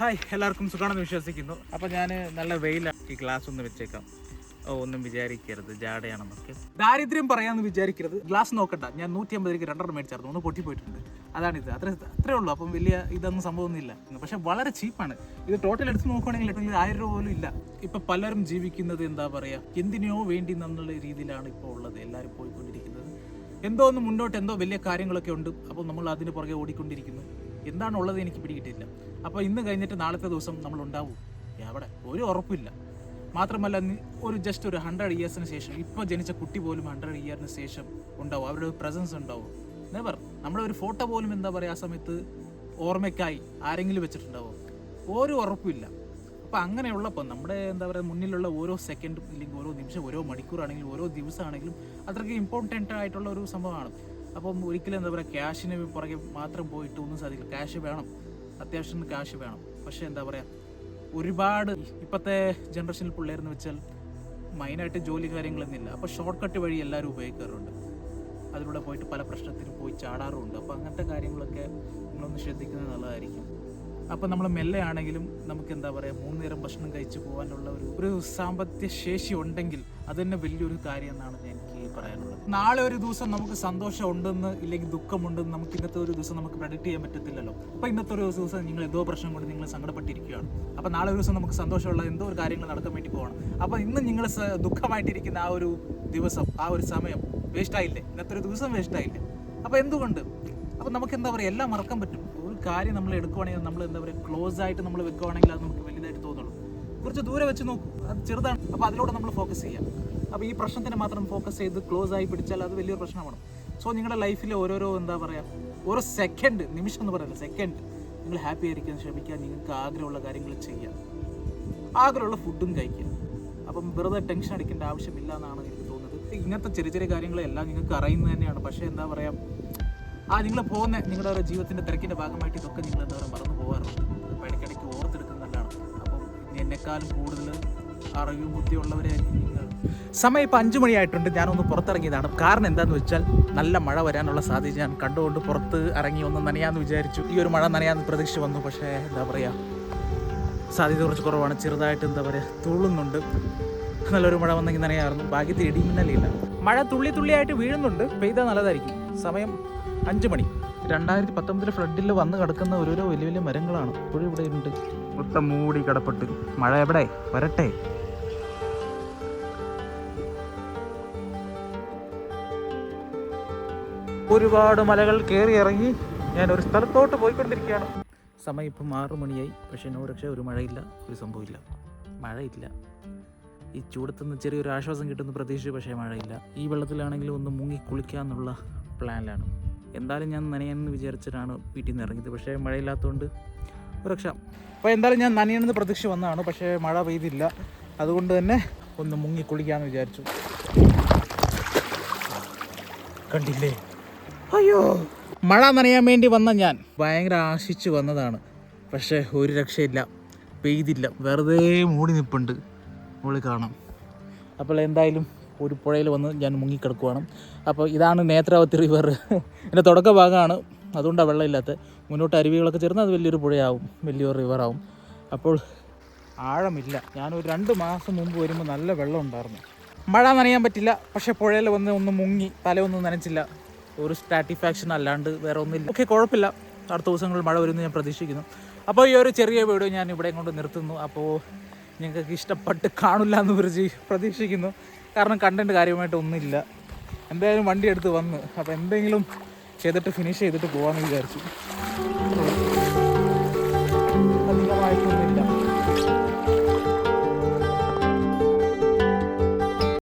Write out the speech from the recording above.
Hi, എല്ലാവർക്കും സുഖമാണെന്ന് വിശ്വസിക്കുന്നു. അപ്പോൾ ഞാൻ നല്ല വെയിലാക്കി ഗ്ലാസ് ഒന്ന് വെച്ചേക്കാം. ഒന്നും വിചാരിക്കരുത്, ജാടയാണെന്നൊക്കെ. ദാരിദ്ര്യം പറയാമെന്ന് വിചാരിക്കരുത്. ഗ്ലാസ് നോക്കണ്ട, ഞാൻ 150 രൂപയ്ക്ക് 2 മേടിച്ചായിരുന്നു, ഒന്ന് പൊട്ടിപ്പോയിട്ടുണ്ട്. അതാണിത്, അത്രേ ഉള്ളൂ. അപ്പം വലിയ ഇതൊന്നും സംഭവമൊന്നുമില്ല, പക്ഷേ വളരെ ചീപ്പാണ് ഇത്. ടോട്ടൽ എടുത്ത് നോക്കുകയാണെങ്കിൽ 1000 രൂപ പോലും ഇല്ല. ഇപ്പം പലരും ജീവിക്കുന്നത് എന്താ പറയുക, എന്തിനോ വേണ്ടി എന്നുള്ള രീതിയിലാണ് ഇപ്പോൾ ഉള്ളത്. എല്ലാവരും പോയിക്കൊണ്ടിരിക്കുന്നത് എന്തോ ഒന്ന് മുന്നോട്ട്, എന്തോ വലിയ കാര്യങ്ങളൊക്കെ ഉണ്ട്. അപ്പോൾ നമ്മൾ അതിന് പുറകെ ഓടിക്കൊണ്ടിരിക്കുന്നു. എന്താണ് ഉള്ളത് എനിക്ക് പിടികിട്ടില്ല. അപ്പോൾ ഇന്ന് കഴിഞ്ഞിട്ട് നാളത്തെ ദിവസം നമ്മൾ ഉണ്ടാവും എവിടെ ഒരു ഉറപ്പില്ല. മാത്രമല്ല ഒരു 100 ഇയേഴ്സിന് ശേഷം, ഇപ്പോൾ ജനിച്ച കുട്ടി പോലും 100 ഇയറിന് ശേഷം ഉണ്ടാവും, അവരുടെ ഒരു പ്രസൻസ് ഉണ്ടാവും. നെവർ. നമ്മുടെ ഒരു ഫോട്ടോ പോലും എന്താ പറയുക ആ സമയത്ത് ഓർമ്മയ്ക്കായി ആരെങ്കിലും വെച്ചിട്ടുണ്ടാവും, ഒരു ഉറപ്പില്ല. അപ്പോൾ അങ്ങനെയുള്ളപ്പോൾ നമ്മുടെ എന്താ പറയുക മുന്നിലുള്ള ഓരോ സെക്കൻഡും, ഇല്ലെങ്കിൽ ഓരോ നിമിഷം, ഓരോ മണിക്കൂറാണെങ്കിലും ഓരോ ദിവസമാണെങ്കിലും അത്രയ്ക്ക് ഇമ്പോർട്ടൻ്റ് ആയിട്ടുള്ള ഒരു സംഭവമാണ്. അപ്പം ഒരിക്കലും എന്താ പറയുക ക്യാഷിന് പുറകെ മാത്രം പോയിട്ട് ഒന്നും സാധിക്കില്ല. ക്യാഷ് വേണം, അത്യാവശ്യം ക്യാഷ് വേണം. പക്ഷേ എന്താ പറയുക ഒരുപാട് ഇപ്പോഴത്തെ ജനറേഷനിൽ പിള്ളേരെന്ന് വെച്ചാൽ മെയിനായിട്ട് ജോലി കാര്യങ്ങളൊന്നുമില്ല. അപ്പോൾ ഷോർട്ട് കട്ട് വഴി എല്ലാവരും ഉപയോഗിക്കാറുണ്ട്. അതിലൂടെ പോയിട്ട് പല പ്രശ്നത്തിനും പോയി ചാടാറുമുണ്ട്. അപ്പോൾ അങ്ങനത്തെ കാര്യങ്ങളൊക്കെ നമ്മളൊന്ന് ശ്രദ്ധിക്കുന്നത് നല്ലതായിരിക്കും. അപ്പോൾ നമ്മൾ മെല്ലെ ആണെങ്കിലും നമുക്ക് എന്താ പറയുക 3 നേരം ഭക്ഷണം കഴിച്ച് പോകാനുള്ള ഒരു സാമ്പത്തിക ശേഷി ഉണ്ടെങ്കിൽ അത് തന്നെ വലിയൊരു കാര്യം എന്നാണ് എനിക്ക് പറയാനുള്ളത്. നാളെ ഒരു ദിവസം നമുക്ക് സന്തോഷം ഉണ്ടെന്ന് ഇല്ലെങ്കിൽ ദുഃഖമുണ്ടെന്ന് നമുക്ക് ഇന്നത്തെ ഒരു ദിവസം നമുക്ക് പ്രെഡിക്റ്റ് ചെയ്യാൻ പറ്റത്തില്ലല്ലോ. അപ്പോൾ ഇന്നത്തെ ഒരു ദിവസം നിങ്ങൾ എന്തോ പ്രശ്നം കൊണ്ട് നിങ്ങൾ സങ്കടപ്പെട്ടിരിക്കുകയാണ്. അപ്പോൾ നാളെ ഒരു ദിവസം നമുക്ക് സന്തോഷമുള്ള എന്തോ ഒരു കാര്യങ്ങൾ നടക്കാൻ വേണ്ടി പോകണം. അപ്പോൾ ഇന്ന് നിങ്ങൾ ദുഃഖമായിട്ടിരിക്കുന്ന ആ ഒരു ദിവസം, ആ ഒരു സമയം വേസ്റ്റായില്ലേ? ഇന്നത്തെ ഒരു ദിവസം വേസ്റ്റായില്ലേ? അപ്പോൾ എന്തുകൊണ്ട്? അപ്പോൾ നമുക്ക് എന്താ പറയുക എല്ലാം മറക്കാൻ പറ്റും. ഒരു കാര്യം നമ്മൾ എടുക്കുവാണെങ്കിൽ, നമ്മൾ എന്താ പറയുക ക്ലോസ് ആയിട്ട് നമ്മൾ വെക്കുവാണെങ്കിൽ അത് നമുക്ക് വലുതായിട്ട് തോന്നുള്ളൂ. കുറച്ച് ദൂരെ വെച്ച് നോക്കൂ, അത് ചെറുതാണ്. അപ്പോൾ അതിലൂടെ നമ്മൾ ഫോക്കസ് ചെയ്യാം. അപ്പോൾ ഈ പ്രശ്നത്തിന് മാത്രം ഫോക്കസ് ചെയ്ത് ക്ലോസ് ആയി പിടിച്ചാൽ അത് വലിയൊരു പ്രശ്നമാണ്. സോ നിങ്ങളുടെ ലൈഫിൽ ഓരോരോ എന്താ പറയുക ഓരോ സെക്കൻഡ്, നിമിഷം എന്ന് പറയില്ല, സെക്കൻഡ് നിങ്ങൾ ഹാപ്പി ആയിരിക്കാൻ ശ്രമിക്കുക. നിങ്ങൾക്ക് ആഗ്രഹമുള്ള കാര്യങ്ങൾ ചെയ്യുക, ആഗ്രഹമുള്ള ഫുഡും കഴിക്കുക. അപ്പം വെറുതെ ടെൻഷൻ അടിക്കേണ്ട ആവശ്യമില്ല എന്നാണ് എനിക്ക് തോന്നുന്നത്. ഇങ്ങനത്തെ ചെറിയ ചെറിയ കാര്യങ്ങളെല്ലാം നിങ്ങൾക്ക് അറിയുന്നത് തന്നെയാണ്. പക്ഷേ എന്താ പറയുക നിങ്ങൾ പോകുന്ന നിങ്ങളുടെ ഒരു ജീവിതത്തിൻ്റെ തിരക്കിൻ്റെ ഭാഗമായിട്ട് ഇതൊക്കെ നിങ്ങൾ എന്താ പറയുക മറന്നു പോകാറുണ്ട്. അപ്പോൾ ഇടയ്ക്കിടയ്ക്ക് ഓർത്തെടുക്കുന്നത് നല്ലതാണ്. അപ്പം എന്നെക്കാളും കൂടുതൽ അറിവും ബുദ്ധിയുള്ളവരായിരിക്കും നിങ്ങൾ. സമയം ഇപ്പോൾ 5 മണിയായിട്ടുണ്ട്. ഞാനൊന്ന് പുറത്തിറങ്ങിയതാണ്. കാരണം എന്താണെന്ന് വെച്ചാൽ നല്ല മഴ വരാനുള്ള സാധ്യത ഞാൻ കണ്ടുകൊണ്ട് പുറത്ത് ഇറങ്ങി ഒന്ന് നനയാമെന്ന് വിചാരിച്ചു. ഈ ഒരു മഴ നനയാമെന്ന് പ്രതീക്ഷ വന്നു. പക്ഷേ എന്താ പറയുക സാധ്യത കുറച്ച് കുറവാണ്. ചെറുതായിട്ട് എന്താ പറയുക തുള്ളുന്നുണ്ട്. നല്ലൊരു മഴ വന്നെങ്കിൽ നനയായിരുന്നു. ഭാഗ്യത്തിൽ ഇടിമിന്നലില്ല. മഴ തുള്ളി തുള്ളിയായിട്ട് വീഴുന്നുണ്ട്. പെയ്താൽ നല്ലതായിരിക്കും. സമയം 5 മണി. 2019 ഫ്ലഡിൽ വന്ന് കിടക്കുന്ന ഓരോരോ വലിയ വലിയ മരങ്ങളാണ് ഇപ്പോഴും ഇവിടെ ഉണ്ട്. മൊത്തം മൂടി കിടപ്പെട്ട്. മഴ എവിടെ വരട്ടെ. ഒരുപാട് മലകൾ കയറി ഇറങ്ങി ഞാൻ ഒരു സ്ഥലത്തോട്ട് പോയിക്കൊണ്ടിരിക്കുകയാണ്. സമയം ഇപ്പം 6 മണിയായി. പക്ഷേ എന്നോട് രക്ഷ ഒരു മഴയില്ല, ഒരു സംഭവമില്ല, മഴയില്ല. ഈ ചൂടത്തുനിന്ന് ചെറിയൊരു ആശ്വാസം കിട്ടുന്ന പ്രതീക്ഷിച്ചു, പക്ഷേ മഴയില്ല. ഈ വെള്ളത്തിലാണെങ്കിലും ഒന്ന് മുങ്ങി കുളിക്കാമെന്നുള്ള പ്ലാനിലാണ്. എന്തായാലും ഞാൻ നനയാമെന്ന് വിചാരിച്ചിട്ടാണ് വീട്ടിൽ നിന്ന് ഇറങ്ങിയത്. പക്ഷേ മഴയില്ലാത്തതുകൊണ്ട് ഒരു രക്ഷ. അപ്പോൾ എന്തായാലും ഞാൻ നനയണമെന്ന് പ്രതീക്ഷ വന്നതാണ്. പക്ഷേ മഴ പെയ്തില്ല. അതുകൊണ്ട് തന്നെ ഒന്ന് മുങ്ങി കുളിക്കാമെന്ന് വിചാരിച്ചു. കണ്ടില്ലേ, അയ്യോ മഴ നനയാൻ വേണ്ടി വന്ന ഞാൻ ഭയങ്കര ആശിച്ചു വന്നതാണ്. പക്ഷേ ഒരു രക്ഷയില്ല, പെയ്തില്ല, വെറുതെ മൂടി നിൽപ്പുണ്ട്. മുകളിൽ കാണാം. അപ്പോൾ എന്തായാലും ഒരു പുഴയിൽ വന്ന് ഞാൻ മുങ്ങിക്കിടക്കുവാണ്. അപ്പോൾ ഇതാണ് നേത്രാവതി റിവർ. എൻ്റെ തുടക്ക ഭാഗമാണ്, അതുകൊണ്ടാണ് വെള്ളമില്ലാത്ത. മുന്നോട്ട് അരുവികളൊക്കെ ചേർന്ന് അത് വലിയൊരു പുഴയാവും, വലിയൊരു റിവറാവും. അപ്പോൾ ആഴമില്ല. ഞാനൊരു 2 മാസം മുമ്പ് വരുമ്പോൾ നല്ല വെള്ളം ഉണ്ടായിരുന്നു. മഴ നനയാൻ പറ്റില്ല, പക്ഷേ പുഴയിൽ വന്ന് ഒന്ന് മുങ്ങി തലയൊന്നും നനച്ചില്ല. ഒരു സാറ്റിസ്ഫാക്ഷൻ അല്ലാണ്ട് വേറെ ഒന്നുമില്ല. ഓക്കെ, കുഴപ്പമില്ല. അടുത്ത ദിവസങ്ങളിൽ മഴ വരുമെന്ന് ഞാൻ പ്രതീക്ഷിക്കുന്നു. അപ്പോൾ ഈ ഒരു ചെറിയ വീഡിയോ ഞാൻ ഇവിടെ കൊണ്ട് നിർത്തുന്നു. അപ്പോൾ നിങ്ങൾക്ക് ഇഷ്ടപ്പെട്ട് കാണില്ല എന്ന് പ്രതീക്ഷിക്കുന്നു. കാരണം കണ്ടൻറ്റ് കാര്യമായിട്ട് ഒന്നുമില്ല. എന്തായാലും വണ്ടി എടുത്ത് വന്ന് അപ്പോൾ എന്തെങ്കിലും ചെയ്തിട്ട് ഫിനിഷ് ചെയ്തിട്ട് പോകാമെന്ന് വിചാരിച്ചു. അധികമായിട്ടൊന്നുമില്ല.